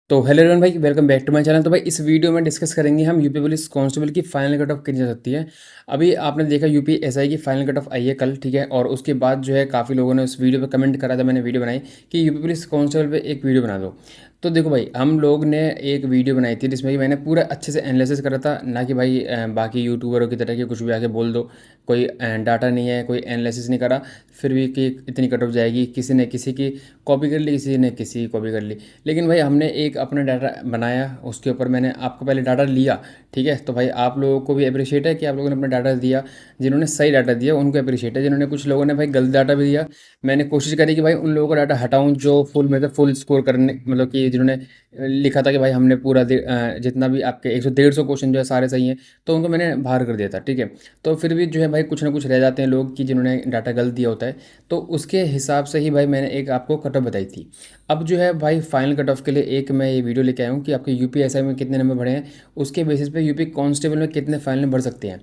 तो hello everyone भाई, welcome back to my channel. तो भाई इस वीडियो में डिस्कस करेंगे हम यूपी पुलिस कांस्टेबल की फाइनल कट ऑफ कितनी जा सकती है। अभी आपने देखा यूपी एसआई की फाइनल कट ऑफ आई है कल, ठीक है। और उसके बाद जो है काफ़ी लोगों ने उस वीडियो पे कमेंट करा था, मैंने वीडियो बनाई कि यूपी पुलिस कांस्टेबल पे एक वीडियो बना दो। तो देखो भाई, हम लोग ने एक वीडियो बनाई थी जिसमें कि मैंने पूरा अच्छे से एनालिसिस करा था, ना कि भाई बाकी यूट्यूबरों की तरह कि कुछ भी आके बोल दो। कोई डाटा नहीं है, कोई एनालिसिस नहीं करा, फिर भी कि इतनी कट ऑफ जाएगी। किसी ने किसी की कॉपी कर ली, किसी ने किसी की कॉपी कर ली। लेकिन भाई हमने एक अपना डाटा बनाया, उसके ऊपर मैंने आपको पहले डाटा लिया, ठीक है। तो भाई आप लोगों को भी अप्रिशिएट है कि आप लोगों ने अपना डाटा दिया। जिन्होंने सही डाटा दिया उनको अप्रिशिएट है, जिन्होंने कुछ लोगों ने भाई गलत डाटा भी दिया। मैंने कोशिश करी कि भाई उन लोगों का डाटा हटाऊं जो फुल में से फुल स्कोर करने, मतलब कि जिन्होंने लिखा था कि भाई हमने पूरा जितना भी आपके 100 150 क्वेश्चन जो है सारे सही हैं, तो उनको मैंने बाहर कर दिया था, ठीक है। तो फिर भी जो है भाई कुछ ना कुछ रह जाते हैं लोग कि जिन्होंने डाटा गलत दिया होता है। तो उसके हिसाब से ही भाई मैंने एक आपको कट ऑफ बताई थी। अब जो है भाई फाइनल कट ऑफ के लिए एक मैं ये वीडियो लेके आया हूँ कि आपके यूपीएसआई में कितने नंबर बढ़े हैं, उसके बेसिस पे यूपी कांस्टेबल में कितने फाइनल बढ़ सकते हैं।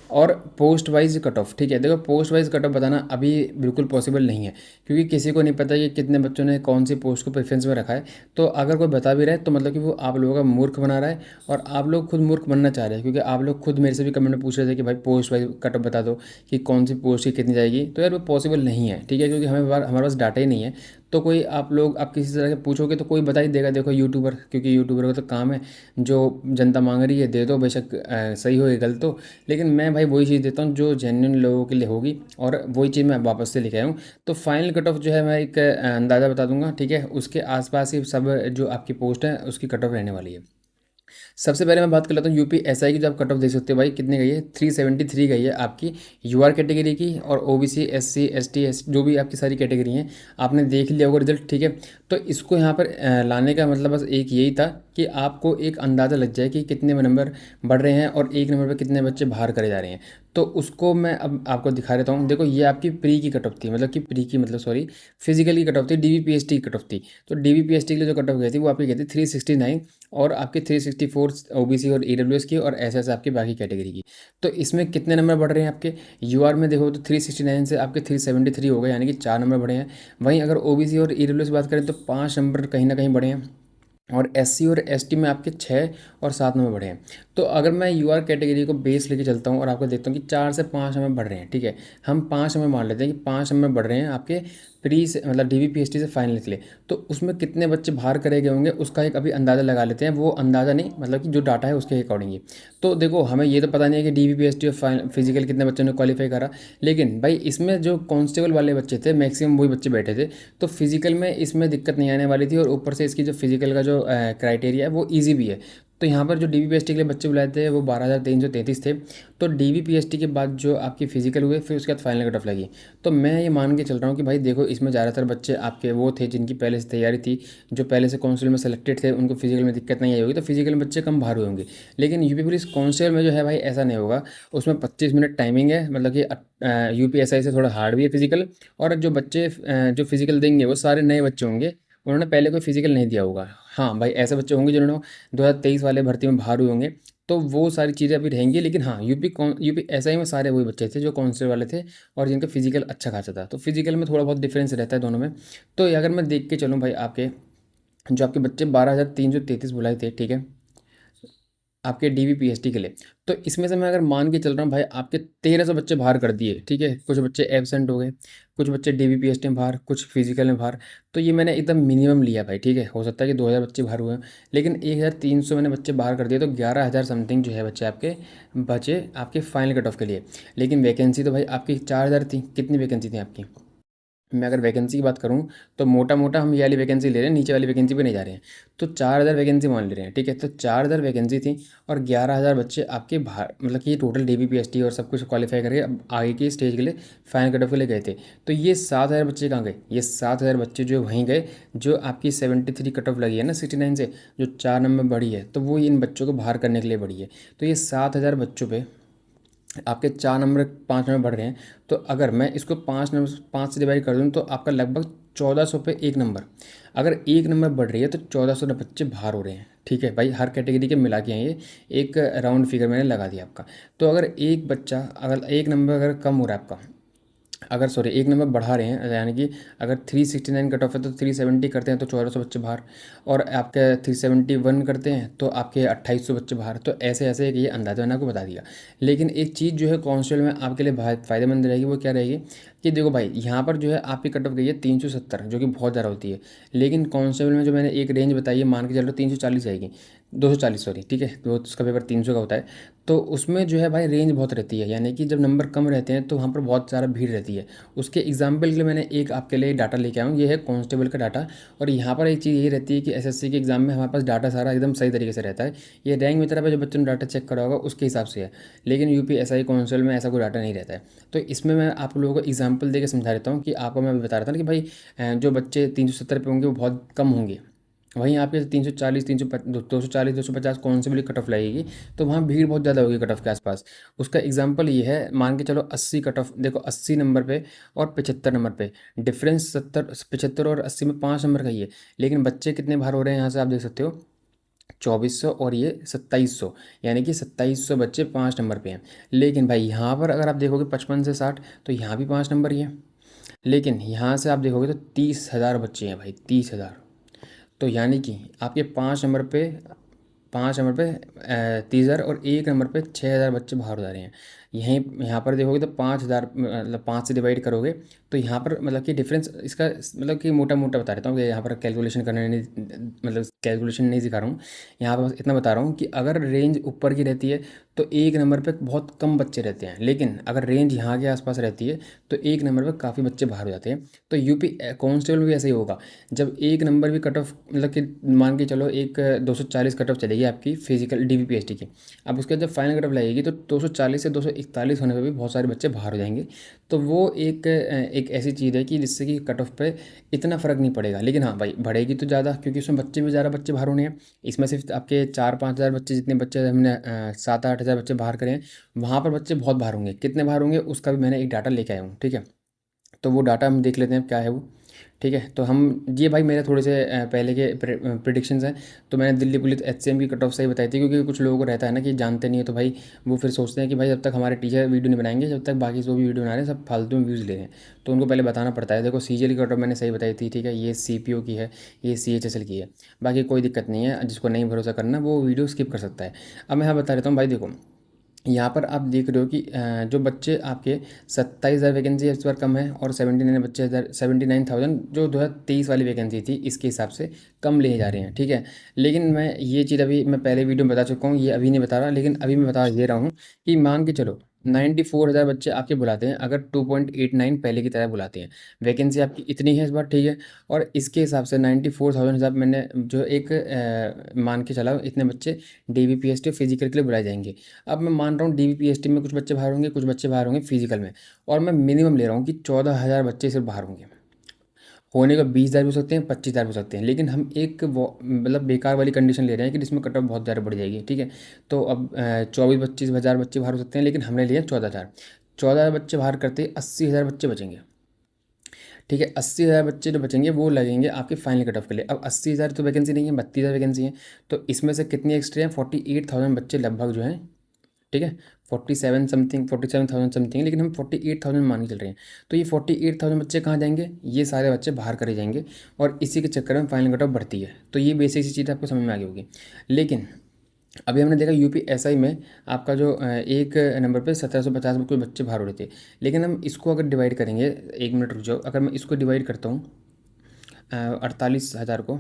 और पोस्ट वाइज कट ऑफ, ठीक है। देखो पोस्ट वाइज कट ऑफ बताना अभी बिल्कुल पॉसिबल नहीं है, क्योंकि किसी को नहीं पता कि कितने बच्चों ने कौन सी पोस्ट को प्रेफरेंस में रखा है। तो अगर कोई बता भी रहा है तो मतलब कि वो आप लोगों का मूर्ख बना रहा है, और आप लोग खुद मूर्ख बनना चाह रहे हैं। क्योंकि आप लोग खुद मेरे से भी कमेंट में पूछ रहे थे कि भाई पोस्ट वाइज कट ऑफ बता दो कि कौन सी पोस्ट की कितनी जाएगी। तो यार वो पॉसिबल नहीं है, ठीक है, क्योंकि हमारे पास डाटा ही नहीं है। तो कोई आप लोग आप किसी तरह के पूछोगे तो कोई बता ही देगा। देखो यूट्यूबर, क्योंकि यूट्यूबर का तो काम है, जो जनता मांग रही है दे दो, बेशक सही हो या गलत हो। लेकिन मैं भाई वही चीज़ देता हूँ जो जेन्युइन लोगों के लिए होगी, और वही चीज़ मैं वापस से लेके आया हूँ। तो फाइनल कट ऑफ जो है मैं एक अंदाज़ा बता दूंगा, ठीक है। उसके आसपास ही सब जो आपकी पोस्ट है उसकी कट ऑफ रहने वाली है। सबसे पहले मैं बात कर लेता हूँ यूपी एसआई की। जो आप कट ऑफ देख सकते हो भाई कितनी गई है, 373 गई है आपकी यूआर कैटेगरी की, और ओबीसी एससी एसटी एस जो भी आपकी सारी कैटेगरी हैं। आपने देख लिया होगा रिजल्ट, ठीक है। तो इसको यहाँ पर लाने का मतलब बस एक यही था कि आपको एक अंदाज़ा लग जाए कि कितने नंबर बढ़ रहे हैं और एक नंबर पर कितने बच्चे बाहर करे जा रहे हैं। तो उसको मैं अब आपको दिखा देता हूँ। देखो ये आपकी प्री की कट ऑफ थी, मतलब कि प्री की मतलब सॉरी, फिजिकल की कट ऑफ थी, डीबीपीएसटी की कट ऑफ थी। तो डीबीपीएसटी के लिए जो कट ऑफ गई थी वो आपकी गई थी 369, और आपकी 364 ओबीसी और ईडब्ल्यूएस की, और एसएस आपकी बाकी कैटेगरी की। तो इसमें कितने नंबर बढ़ रहे हैं आपके यूआर में देखो तो 369 से आपके 373 हो गए, यानी कि 4 नंबर बढ़े हैं। वहीं अगर ओबीसी और ईडब्ल्यूएस की बात करें तो 5 नंबर कहीं ना कहीं बढ़े हैं। और एससी और एसटी में आपके 6 और 7 नंबर बढ़े हैं। तो अगर मैं यूआर कैटेगरी को बेस लेके चलता हूँ और आपको देखता हूँ कि 4 से 5 नंबर बढ़ रहे हैं, ठीक है। हम 5 नंबर मान लेते हैं कि 5 नंबर बढ़ रहे हैं आपके प्री से, मतलब डीबीपीएसटी से फाइनल के लिए। तो उसमें कितने बच्चे बाहर करे गए होंगे उसका एक अभी अंदाज़ा लगा लेते हैं। वो अंदाज़ा नहीं, मतलब कि जो डाटा है उसके अकॉर्डिंग ही। तो देखो हमें ये तो पता नहीं है कि डीबीपीएसटी और फिजिकल कितने बच्चों ने क्वालिफाई करा। लेकिन भाई इसमें जो कांस्टेबल वाले बच्चे थे मैक्सिमम वही बच्चे बैठे थे। तो फिजिकल में इसमें दिक्कत नहीं आने वाली थी, और ऊपर से इसकी जो फिजिकल का जो क्राइटेरिया है वो ईजी भी है। तो यहाँ पर जो डीबीपीएसटी के लिए बच्चे बुलाए थे वो 12,333 थे। तो डीबीपीएसटी के बाद जो आपकी फिजिकल हुए, फिर उसके बाद फाइनल कट ऑफ लगी। तो मैं ये मान के चल रहा हूँ कि भाई देखो इसमें ज़्यादातर बच्चे आपके वो थे जिनकी पहले से तैयारी थी, जो पहले से काउंसिल में सेलेक्टेड थे, उनको फिजिकल में दिक्कत नहीं आई होगी। तो फिजिकल में बच्चे कम बाहर हुए होंगे। लेकिन यूपी पुलिस काउंसिल में जो है भाई ऐसा नहीं होगा। उसमें 25 मिनट टाइमिंग है, मतलब कि यूपीएसआई से थोड़ा हार्ड भी है फिजिकल। और जो बच्चे जो फिजिकल देंगे वो सारे नए बच्चे होंगे, उन्होंने पहले कोई फिजिकल नहीं दिया होगा। हाँ भाई ऐसे बच्चे होंगे जिन्होंने 2023 वाले भर्ती में बाहर हुए होंगे। तो वो सारी चीज़ें अभी रहेंगी। लेकिन हाँ यूपी एसआई में सारे वही बच्चे थे जो काउंसिल वाले थे, और जिनका फिजिकल अच्छा खासा था। तो फिजिकल में थोड़ा बहुत डिफरेंस रहता है दोनों में। तो अगर मैं देख के चलूँ भाई आपके जो आपके बच्चे 12,333 बुलाए थे, ठीक है, आपके डीबीपीएसटी के लिए। तो इसमें से मैं अगर मान के चल रहा हूँ भाई आपके 1300 बच्चे बाहर कर दिए, ठीक है। कुछ बच्चे एबसेंट हो गए, कुछ बच्चे डीबीपीएसटी में बाहर, कुछ फिजिकल में बाहर। तो ये मैंने एकदम मिनिमम लिया भाई, ठीक है। हो सकता है कि 2000 बच्चे बाहर हुए हैं, लेकिन 1300 मैंने बच्चे बाहर कर दिए, तो 11,000 समथिंग जो है बच्चे आपके बचे आपके फाइनल कट ऑफ के लिए। लेकिन वैकेंसी तो भाई आपकी 4,000 थी। कितनी वैकेंसी थी आपकी? मैं अगर वैकेंसी की बात करूँ तो मोटा मोटा हम ये वाली वैकेंसी ले रहे हैं, नीचे वाली वैकेंसी पे नहीं जा रहे हैं। तो 4,000 वैकेंसी मान ले रहे हैं, ठीक है। तो 4,000 वैकेंसी थी, और 11,000 बच्चे आपके बाहर, मतलब कि टोटल डीबीपीएसटी और सब कुछ क्वालिफाई करके अब आगे की स्टेज के लिए फाइनल कट ऑफ के लिए गए थे। तो ये 7,000 बच्चे कहाँ गए? ये 7,000 बच्चे जो वहीं गए जो आपकी 73 कट ऑफ लगी है ना 69 से, जो 4 नंबर बढ़ी है, तो वो इन बच्चों को बाहर करने के लिए बढ़ी है। तो ये 7,000 बच्चों पे आपके 4 नंबर 5 नंबर बढ़ रहे हैं। तो अगर मैं इसको 5 से डिवाइड कर दूँ तो आपका लगभग 1,400 पे एक नंबर। अगर एक नंबर बढ़ रही है तो 1,400 बच्चे बाहर हो रहे हैं, ठीक है भाई। हर कैटेगरी के मिला के हैं ये, एक राउंड फिगर मैंने लगा दिया आपका। तो अगर एक बच्चा, अगर एक नंबर अगर कम हो रहा है आपका, अगर सॉरी एक नंबर बढ़ा रहे हैं, यानी कि अगर 369 कट ऑफ है तो 370 करते हैं तो 1400 बच्चे बाहर, और आपके 371 करते हैं तो आपके 2800 बच्चे बाहर। तो ऐसे ऐसे एक ये अंदाज़ा मैंने आपको बता दिया। लेकिन एक चीज़ जो है कांस्टेबल में आपके लिए फ़ायदेमंद रहेगी, वो क्या रहेगी कि देखो भाई यहाँ पर जो है आपकी कट ऑफ गई है 370, जो कि बहुत ज़्यादा होती है। लेकिन कांस्टेबल में जो मैंने एक रेंज बताई है, मान के चल रहा हूँ 340 जाएगी, 240 सॉरी, ठीक है, तो उसका पेपर 300 का होता है। तो उसमें जो है भाई रेंज बहुत रहती है, यानी कि जब नंबर कम रहते हैं तो वहाँ पर बहुत सारा भीड़ रहती है। उसके एग्जाम्पल के लिए मैंने एक आपके लिए डाटा लेके आया हूँ, ये है कांस्टेबल का डाटा। और यहाँ पर एक चीज़ ये रहती है कि एसएससी के एग्जाम में हमारे पास डाटा सारा एकदम सही तरीके से रहता है। ये रैंक मित्रा पे जो बच्चों ने डाटा चेक करा होगा उसके हिसाब से है। लेकिन यूपीएसआई कांस्टेबल में ऐसा कोई डाटा नहीं रहता है। तो इसमें मैं आप लोगों को एग्जाम्पल देकर समझा देता हूँ कि आपको मैं अभी बता रहा था ना कि भाई जो बच्चे 370 पे होंगे वो बहुत कम होंगे। वहीं आपके 340, 240, 250 कौन से भी कट ऑफ लगेगी, तो वहाँ भीड़ बहुत ज़्यादा होगी कट ऑफ के आसपास। उसका एग्जांपल ये है, मान के चलो 80 कट ऑफ, देखो 80 नंबर पे और 75 नंबर पे डिफरेंस 75 और 80 में 5 नंबर का ही है। लेकिन बच्चे कितने बाहर हो रहे हैं यहाँ से आप देख सकते हो, 2400 और ये 2700, यानी कि 2700 बच्चे 5 नंबर पे हैं। लेकिन भाई यहाँ पर अगर आप देखोगे 55 से 60, तो यहाँ भी 5 नंबर ही है। लेकिन यहाँ से आप देखोगे तो 30,000 बच्चे हैं भाई, 30,000। तो यानी कि आपके 5 नंबर पे 30,000 और एक नंबर पे 6,000 बच्चे बाहर हो जा रहे हैं। यहीं यहाँ पर देखोगे तो 5,000, मतलब 5 से डिवाइड करोगे तो यहाँ पर मतलब कि डिफरेंस इसका, मतलब कि मोटा मोटा बता देता हूँ कि यहाँ पर कैलकुलेशन करने नहीं, मतलब कैलकुलेशन नहीं सिखा रहा हूँ। यहाँ पर बस इतना बता रहा हूँ कि अगर रेंज ऊपर की रहती है तो एक नंबर पे बहुत कम बच्चे रहते हैं, लेकिन अगर रेंज यहाँ के आसपास रहती है तो एक नंबर पे काफ़ी बच्चे बाहर हो जाते हैं। तो यूपी कांस्टेबल भी ऐसे ही होगा। जब एक नंबर भी कट ऑफ, मतलब कि मान के चलो एक 240 कट ऑफ चलेगी आपकी फिजिकल डीवीपीएसटी की, अब उसके बाद जब फाइनल कट ऑफ लगेगी तो 240 से 241 होने पे भी बहुत सारे बच्चे बाहर हो जाएंगे। तो वो एक ऐसी चीज़ है कि जिससे कि कट ऑफ पे इतना फ़र्क नहीं पड़ेगा। लेकिन हाँ भाई बढ़ेगी तो ज़्यादा, क्योंकि उसमें बच्चे भी ज़्यादा बच्चे बाहर होने हैं। इसमें सिर्फ आपके 4-5 हज़ार बच्चे, जितने बच्चे हमने 7-8 हज़ार बच्चे बाहर करे हैं, वहाँ पर बच्चे बहुत बाहर होंगे। कितने बाहर होंगे उसका भी मैंने एक डाटा लेके आया हूँ, ठीक है। तो वो डाटा हम देख लेते हैं क्या है वो, ठीक है। तो हम ये भाई मेरे थोड़े से पहले के प्रिडिक्शंस हैं। तो मैंने दिल्ली पुलिस एचसीएम की कट ऑफ सही बताई थी, क्योंकि कुछ लोगों को रहता है ना कि जानते नहीं है, तो भाई वो फिर सोचते हैं कि भाई जब तक हमारे टीचर वीडियो नहीं बनाएंगे, जब तक बाकी जो भी वीडियो बना रहे हैं सब फालतू में व्यूज़ ले रहे हैं, तो उनको पहले बताना पड़ता है। देखो सीजीएल की कट ऑफ मैंने सही बताई थी, ठीक है, ये सीपीओ की है, ये सीएचएसएल की है। बाकी कोई दिक्कत नहीं है, जिसको नहीं भरोसा करना वो वीडियो स्किप कर सकता है। अब मैं यहाँ बता देता हूँ भाई, देखो यहाँ पर आप देख रहे हो कि जो बच्चे आपके 27,000 वैकेंसी इस बार कम है, और 79,000 जो 2023 वाली वैकेंसी थी इसके हिसाब से कम लिए जा रहे हैं, ठीक है। लेकिन मैं ये चीज़ अभी मैं पहले वीडियो में बता चुका हूँ, ये अभी नहीं बता रहा, लेकिन अभी मैं बता दे रहा हूँ कि मान के चलो 94,000 बच्चे आपके बुलाते हैं, अगर 2.89 पहले की तरह बुलाते हैं, वैकेंसी आपकी इतनी है इस बार, ठीक है। और इसके हिसाब से 94,000 हिसाब मैंने जो एक मान के चला, इतने बच्चे डीवीपीएसटी फिजिकल के लिए बुलाए जाएंगे। अब मैं मान रहा हूँ डीवीपीएसटी में कुछ बच्चे बाहर होंगे, कुछ बच्चे बाहर होंगे फिजिकल में, और मैं मिनिमम ले रहा हूँ कि 14,000 बच्चे सिर्फ बाहर होंगे। होने का 20,000 भी हो सकते हैं, 25,000 भी हो सकते हैं, लेकिन हम एक मतलब बेकार वाली कंडीशन ले रहे हैं कि जिसमें कट ऑफ बहुत ज़्यादा बढ़ जाएगी, ठीक है। तो अब 24-25 हज़ार बच्चे बाहर हो सकते हैं, लेकिन हमने लिया 14,000। 14,000 बच्चे बाहर करते 80,000 बच्चे बचेंगे, ठीक है। 80,000 बच्चे जो बचेंगे वो लगेंगे आपके फाइनल कट ऑफ के लिए। अब 80,000 तो वैकेंसी नहीं है, 32,000 वैकेंसी है। तो इसमें से कितनी एक्स्ट्रा है, 48,000 बच्चे लगभग जो हैं, ठीक है। 47 समथिंग, 47,000 समथिंग, लेकिन हम 48,000 मान के चल रहे हैं। तो ये 48,000 बच्चे कहाँ जाएंगे, ये सारे बच्चे बाहर करे जाएंगे, और इसी के चक्कर में फाइनल कट ऑफ बढ़ती है। तो ये बेसिक सी चीज़ आपको समझ में आ गई होगी। लेकिन अभी हमने देखा यूपीएसआई में आपका जो एक नंबर पे 1750 में कोई बच्चे बाहर हो रहे थे। लेकिन हम इसको अगर डिवाइड करेंगे, 1 मिनट रुक जाओ, अगर मैं इसको डिवाइड करता हूँ 48,000 को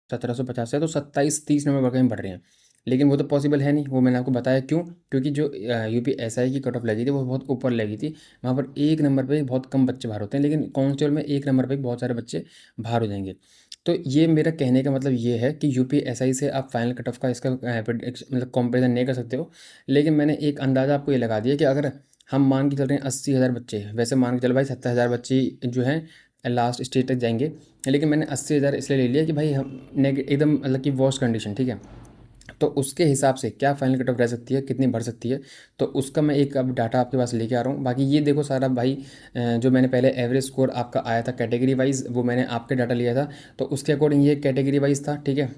1750 से, तो 27-30 नंबर कहीं बढ़ रहे हैं। लेकिन वो तो पॉसिबल है नहीं, वो मैंने आपको बताया क्यों, क्योंकि जो यूपीएसआई की कट ऑफ लगी थी वो बहुत ऊपर लगी थी। वहाँ पर एक नंबर पे बहुत कम बच्चे बाहर होते हैं, लेकिन कांस्टेबल में एक नंबर पे बहुत सारे बच्चे बाहर हो जाएंगे। तो ये मेरा कहने का मतलब ये है कि यूपीएसआई से आप फाइनल कट ऑफ का इसका मतलब कंपेरिजन नहीं कर सकते हो। लेकिन मैंने एक अंदाज़ा आपको ये लगा दिया कि अगर हम मान के चल रहे हैं 80,000 बच्चे, वैसे मान के चलो भाई 70,000 बच्चे जो हैं लास्ट स्टेज तक जाएंगे। लेकिन मैंने 80,000 इसलिए ले लिया कि भाई हम एकदम मतलब कि वर्स्ट कंडीशन, ठीक है। तो उसके हिसाब से क्या फाइनल कट ऑफ रह सकती है, कितनी बढ़ सकती है, तो उसका मैं एक अब डाटा आपके पास लेके आ रहा हूँ। बाकी ये देखो सारा भाई जो मैंने पहले एवरेज स्कोर आपका आया था कैटेगरी वाइज, वो मैंने आपके डाटा लिया था, तो उसके अकॉर्डिंग ये कैटेगरी वाइज था, ठीक है।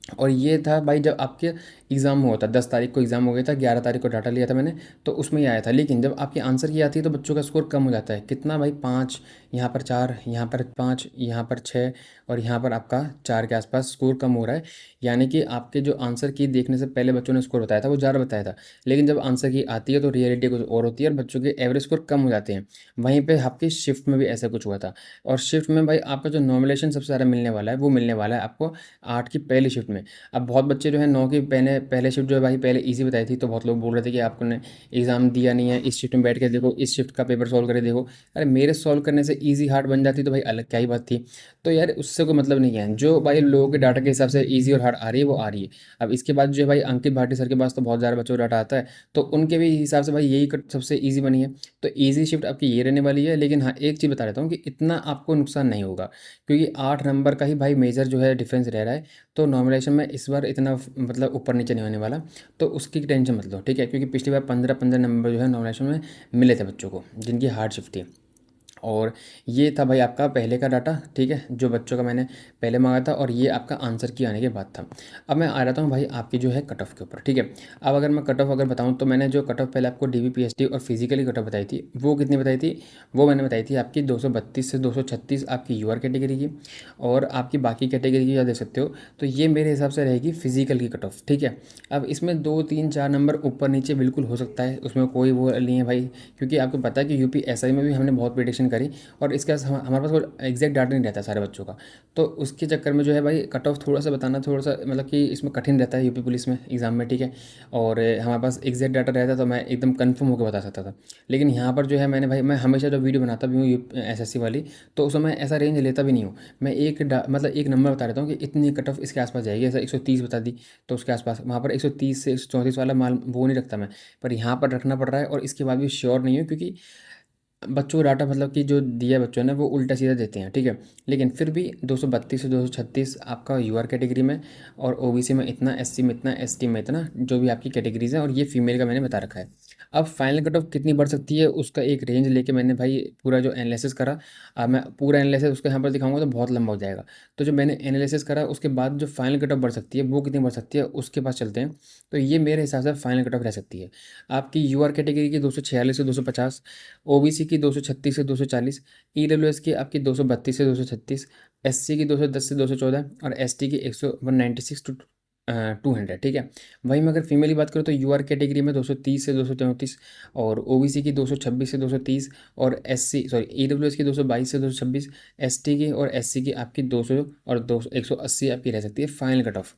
और ये था भाई जब आपके एग्ज़ाम हुआ था, 10 तारीख को एग्ज़ाम हो गया था, 11 तारीख को डाटा लिया था मैंने, तो उसमें ही आया था। लेकिन जब आपकी आंसर की आती है तो बच्चों का स्कोर कम हो जाता है, कितना भाई 5, यहाँ पर 4, यहाँ पर 5, यहाँ पर 6 और यहाँ पर आपका 4 के आसपास स्कोर कम हो रहा है। यानी कि आपके जो आंसर की देखने से पहले बच्चों ने स्कोर बताया था वो 11 बताया था, लेकिन जब आंसर की आती है तो रियलिटी कुछ और होती है और बच्चों के एवरेज स्कोर कम हो जाते हैं। वहीं पे आपकी शिफ्ट में भी ऐसा कुछ हुआ था। और शिफ्ट में भाई आपका जो नॉमिनेशन सबसे ज़्यादा मिलने वाला है वो मिलने वाला है आपको 8 की पहली शिफ्ट में। अब बहुत बच्चे जो है 9 की पहले पहले शिफ्ट जो है भाई पहले इजी बताई थी, तो बहुत लोग बोल रहे थे कि आपने एग्ज़ाम दिया नहीं है, इस शिफ्ट में बैठ के देखो, इस शिफ्ट का पेपर सॉल्व करके देखो। अरे मेरे सॉल्व करने से इजी हार्ड बन जाती तो भाई अलग क्या ही बात थी। तो यार उससे कोई मतलब नहीं है, जो भाई लोगों के डाटा के हिसाब से इजी और हार्ड आ रही है वो आ रही है। अब इसके बाद जो है भाई अंकित भाटी सर के पास तो बहुत ज़्यादा बच्चों का डाटा आता है, तो उनके भी हिसाब से भाई यही सबसे ईजी बनी है। तो ईजी शिफ्ट आपकी ये रहने वाली है। लेकिन हाँ, एक चीज़ बता देता हूँ कि इतना आपको नुकसान नहीं होगा, क्योंकि 8 नंबर का ही भाई मेजर जो है डिफरेंस रह रहा है। तो नॉमिनेशन में इस बार इतना मतलब ऊपर नीचे नहीं होने वाला, तो उसकी टेंशन मत लो, ठीक है। क्योंकि पिछली बार 15-15 नंबर जो है नॉमिनेशन में मिले थे बच्चों को जिनकी हार्ड शिफ्ट थी। और ये था भाई आपका पहले का डाटा, ठीक है, जो बच्चों का मैंने पहले मांगा था, और ये आपका आंसर की आने के बाद था। अब मैं आ रहा हूँ भाई आपकी जो है कट ऑफ के ऊपर, ठीक है। अब अगर मैं कट ऑफ अगर बताऊँ तो मैंने जो कट ऑफ पहले आपको DBPST और फिजिकली कट ऑफ बताई थी वो कितनी बताई थी, वो मैंने बताई थी आपकी 232 से 236 आपकी यूआर कैटेगरी की, और आपकी बाकी कैटेगरी की या देख सकते हो। तो ये मेरे हिसाब से रहेगी फिजिकल की कट ऑफ, ठीक है। अब इसमें 2 3 4 नंबर ऊपर नीचे बिल्कुल हो सकता है, उसमें कोई वो नहीं है भाई, क्योंकि आपको पता है कि UPSI में भी हमने बहुत प्रिडिक्शन करी, और इसके पास हमारे पास कोई एग्जैक्ट डाटा नहीं रहता सारे बच्चों का। तो उसके चक्कर में जो है भाई कट ऑफ थोड़ा सा बताना थोड़ा सा मतलब कि इसमें कठिन रहता है यूपी पुलिस में एग्ज़ाम में, ठीक है। और हमारे पास एग्जैक्ट डाटा रहता तो मैं एकदम कन्फर्म होकर बता सकता था। लेकिन यहाँ पर जो है मैंने भाई, मैं हमेशा जब वीडियो बनाता भी हूँ SSC वाली, तो उसमें मैं ऐसा रेंज लेता भी नहीं हूँ। मैं मतलब एक नंबर बता देता हूँ कि इतनी कट ऑफ इसके आसपास जाएगी, ऐसा 130 बता दी तो उसके आसपास, वहाँ पर 130 से 134 वाला माल वो नहीं रखता मैं। पर यहाँ पर रखना पड़ रहा है, और इसके बाद भी श्योर नहीं हूँ, क्योंकि बच्चों को डाटा मतलब कि जो दिया बच्चों ने वो उल्टा सीधा देते हैं, ठीक है। लेकिन फिर भी 232 से 236 आपका यूआर कैटेगरी में, और ओबीसी में इतना, एससी में इतना, एसटी में इतना, जो भी आपकी कैटेगरीज हैं, और ये फीमेल का मैंने बता रखा है। अब फाइनल कट ऑफ कितनी बढ़ सकती है उसका एक रेंज लेके मैंने भाई पूरा जो एनालिसिस करा। अब मैं पूरा एनालिसिस उसको यहाँ पर दिखाऊंगा तो बहुत लंबा हो जाएगा। तो जो मैंने एनालिसिस करा उसके बाद जो फाइनल कट ऑफ बढ़ सकती है वो कितनी बढ़ सकती है उसके पास चलते हैं। तो ये मेरे हिसाब से फाइनल कट ऑफ रह सकती है आपकी यूआर कैटेगरी की 246 से 250, ओबीसी की 236 से 240, ईडब्ल्यूएस की आपकी 232 से 236, एससी की 210 से 214, और एसटी की 196 टू 200, ठीक है। वहीं मैं अगर फीमेल की बात करूँ तो यूआर कैटेगरी में 230 से 234, और ओबीसी की 226 से 230, और एससी सॉरी ईडब्ल्यूएस की 222 से 226, एसटी की और एससी की आपकी 200 और 180 आपकी रह सकती है फाइनल कट ऑफ।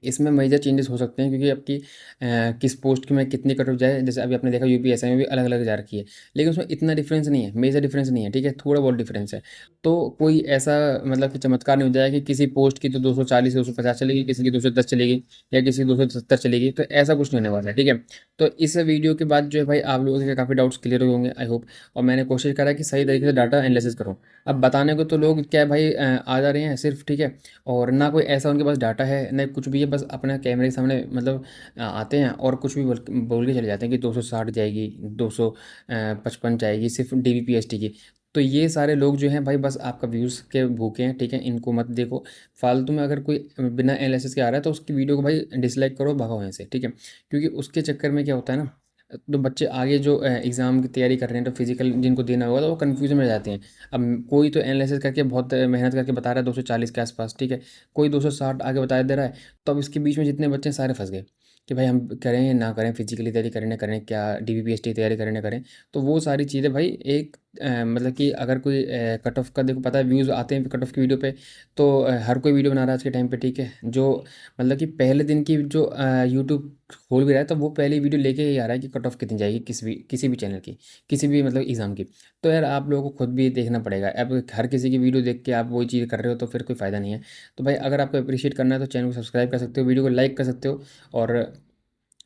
इसमें मेजर चेंजेस हो सकते हैं, क्योंकि आपकी किस पोस्ट की में कितनी कट ऑफ जाए, जैसे अभी आपने देखा यूपीएसआई में भी अलग अलग जा रखी है। लेकिन उसमें इतना डिफरेंस नहीं है, मेजर डिफरेंस नहीं है, ठीक है, थोड़ा बहुत डिफरेंस है। तो कोई ऐसा मतलब कि चमत्कार नहीं हो जाएगा कि किसी पोस्ट की तो 240 250 चलेगी, किसी की 210 चलेगी, या किसी की 270 चलेगी, तो ऐसा कुछ नहीं होने वाला है, ठीक है। तो इस वीडियो के बाद जो है भाई आप लोगों के काफ़ी डाउट्स क्लियर हो होंगे आई होप, और मैंने कोशिश करा कि सही तरीके से डाटा एनालिसिस करूँ। अब बताने को तो लोग क्या है भाई आ जा रहे हैं सिर्फ, ठीक है, और ना कोई ऐसा उनके पास डाटा है ना कुछ भी है, बस अपने कैमरे के सामने मतलब आते हैं और कुछ भी बोल के चले जाते हैं कि 260 जाएगी, 255 जाएगी सिर्फ DBPST की। तो ये सारे लोग जो हैं भाई बस आपका व्यूज़ के भूखे हैं, ठीक है, इनको मत देखो। फालतू में अगर कोई बिना एनालिसिस के आ रहा है तो उसकी वीडियो को भाई डिसलाइक करो, भगाओ यहाँ से, ठीक है। क्योंकि उसके चक्कर में क्या होता है ना, तो बच्चे आगे जो एग्ज़ाम की तैयारी कर रहे हैं तो फिजिकल जिनको देना होगा तो वो कन्फ्यूजन में जाते हैं। अब कोई तो एनालिसिस करके बहुत मेहनत करके बता रहा है 240 के आसपास, ठीक है, कोई 260 आगे बता दे रहा है। तो अब इसके बीच में जितने बच्चे हैं सारे फंस गए कि भाई हम करें या ना करें, फिजिकली तैयारी करें ना करें, क्या DBPST की तैयारी करें ना करें। तो वो सारी चीज़ें भाई एक मतलब कि अगर कोई कट ऑफ का देखो पता है व्यूज़ आते हैं कट ऑफ की वीडियो पे, तो हर कोई वीडियो बना रहा है आज के टाइम पे, ठीक है। जो मतलब कि पहले दिन की जो यूट्यूब खोल भी रहा है तो वो पहली वीडियो लेके ही आ रहा है कि कट ऑफ कितनी जाएगी किसी भी चैनल की, किसी भी मतलब एग्ज़ाम की। तो यार आप लोगों को खुद भी देखना पड़ेगा, अब हर किसी की वीडियो देख के आप वही चीज़ कर रहे हो तो फिर कोई फ़ायदा नहीं है। तो भाई अगर आपको अप्रिशिएट करना है तो चैनल को सब्सक्राइब कर सकते हो, वीडियो को लाइक कर सकते हो, और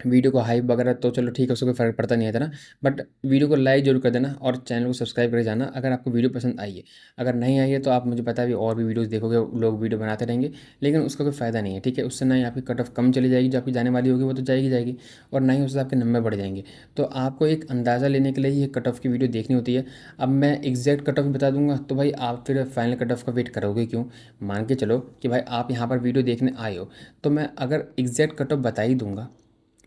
वीडियो को हाइप वगैरह तो चलो ठीक है, उससे कोई फ़र्क पड़ता नहीं है इतना। बट वीडियो को लाइक ज़रूर कर देना और चैनल को सब्सक्राइब करके जाना अगर आपको वीडियो पसंद आई है। अगर नहीं आई है तो आप मुझे पता है, अभी और भी वीडियोज़ देखोगे, लोग वीडियो बनाते रहेंगे, लेकिन उसका कोई फ़ायदा नहीं है, ठीक है। उससे ना ही आपकी कट ऑफ कम चली जाएगी, जो आपकी जाने वाली होगी वो तो जाएगी जाएगी, और ना ही उससे आपके नंबर बढ़ जाएंगे। तो आपको एक अंदाज़ा लेने के लिए ये कट ऑफ की वीडियो देखनी होती है। अब मैं एग्जैक्ट कट ऑफ बता दूंगा तो भाई आप फिर फाइनल कट ऑफ का वेट करोगे क्यों। मान के चलो कि भाई आप यहाँ पर वीडियो देखने आए हो, तो मैं अगर एग्जैक्ट कट ऑफ बता ही दूंगा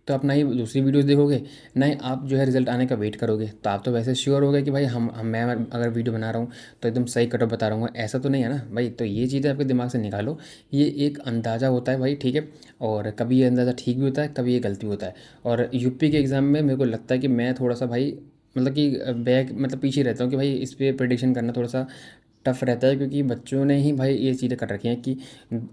तो आप ना ही दूसरी वीडियोस देखोगे, ना ही आप जो है रिजल्ट आने का वेट करोगे। तो आप तो वैसे श्योर हो गए कि भाई हम मैं अगर वीडियो बना रहा हूँ तो एकदम सही कट ऑफ बता रहा हूँ, ऐसा तो नहीं है ना भाई। तो ये चीज़ें आपके दिमाग से निकालो। ये एक अंदाज़ा होता है भाई, ठीक है। और कभी ये अंदाज़ा ठीक भी होता है, कभी ये गलती होता है। और यूपी के एग्ज़ाम में मेरे को लगता है कि मैं थोड़ा सा भाई मतलब कि बैक मतलब पीछे रहता हूँ कि भाई इस पे प्रिडिक्शन करना थोड़ा सा टफ रहता है, क्योंकि बच्चों ने ही भाई ये चीज़ें कर रखी हैं कि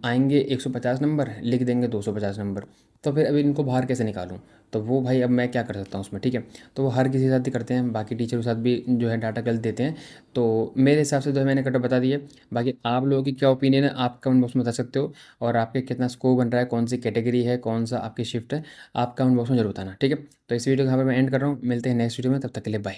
आएंगे 150 नंबर लिख देंगे 250 नंबर, तो फिर अभी इनको बाहर कैसे निकालूं। तो वो भाई अब मैं क्या कर सकता हूँ उसमें, ठीक है। तो वो हर किसी के साथ ही करते हैं, बाकी टीचर के साथ भी जो है डाटा गलत देते हैं। तो मेरे हिसाब से तो मैंने कट ऑफ बता दी है। बाकी आप लोगों की क्या ओपिनियन है आप कमेंट बॉक्स में बता सकते हो। और आपके कितना स्कोर बन रहा है, कौन सी कैटेगरी है, कौन सा आपकी शिफ्ट है, आप कमेंट बॉक्स में जरूर बताना, ठीक है। तो इस वीडियो को यहाँ पर मैं एंड कर रहा हूँ, मिलते हैं नेक्स्ट वीडियो में, तब तक के लिए बाय।